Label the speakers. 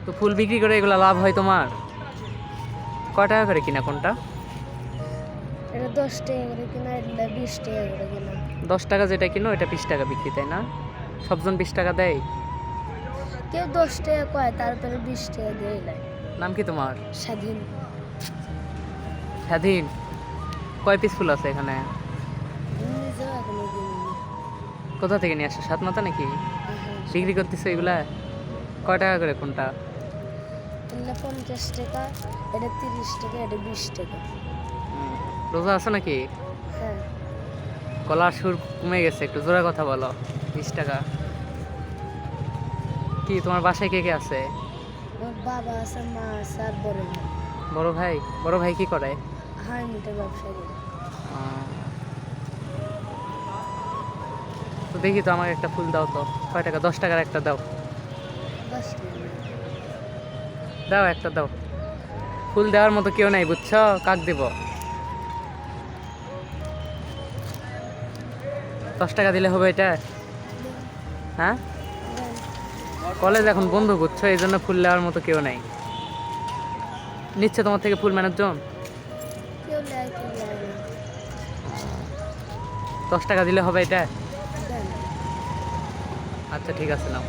Speaker 1: তো ফুল বিক্রি করে এগুলো লাভ হয় তোমার? কয় টাকা করে কিনা কোনটা?
Speaker 2: এটা 10 টাকা করে কিনা, এটা 20 টাকা করে কিনা।
Speaker 1: 10 টাকা যেটা কিনো এটা 20 টাকা বিক্রি, তাই না? সবজন 20 টাকা দেয়?
Speaker 2: কেউ 10 টাকা কয়, তারপরে 20 টাকা দিয়ে দেয়।
Speaker 1: নাম কি তোমার?
Speaker 2: স্বাধীন।
Speaker 1: স্বাধীন। কয় পিস ফুল আছে এখানে?
Speaker 2: আমি নিজেও এখনো কিনিনি।
Speaker 1: কোথা থেকে নিয়ে আসছো, সাত মাথা নাকি?
Speaker 2: হ্যাঁ,
Speaker 1: বিক্রি করতেছো এগুলা? কয় টাকা করে কোনটা?
Speaker 2: এটা 50 টাকা, এটা 30 টাকা, এটা 20 টাকা।
Speaker 1: রোজা আছো নাকি?
Speaker 2: হ্যাঁ।
Speaker 1: গলার সুর কমে গেছে, একটু জোরে কথা বলো। 20 টাকা। কি তোমার বাসায় কে কে আছে?
Speaker 2: আমার বাবা আছে, মা আছে, আর বড় ভাই।
Speaker 1: বড় ভাই? বড় ভাই কি করে?
Speaker 2: হারমিটের ব্যবসা করে।
Speaker 1: আহ, তো দেখি তো আমাকে একটা ফুল দাও তো। কয় টাকা? 10 টাকার একটা দাও।
Speaker 2: 10 টাকা।
Speaker 1: দাও একটা দাও। ফুল দেওয়ার মতো কেউ নাই বুঝছো, কাক দেব? 10 টাকা দিলে হবে এটা? হ্যাঁ, কলেজ এখন বন্ধ বুঝছো, এই জন্য ফুল দেওয়ার মতো কেউ নাই। নিচ্ছে তোমার থেকে ফুল মানুষজন?
Speaker 2: কেউ নেয়, কেউ নেয় না।
Speaker 1: 10 টাকা দিলে হবে এটা?
Speaker 2: দেন।
Speaker 1: আচ্ছা ঠিক আছে, নাও।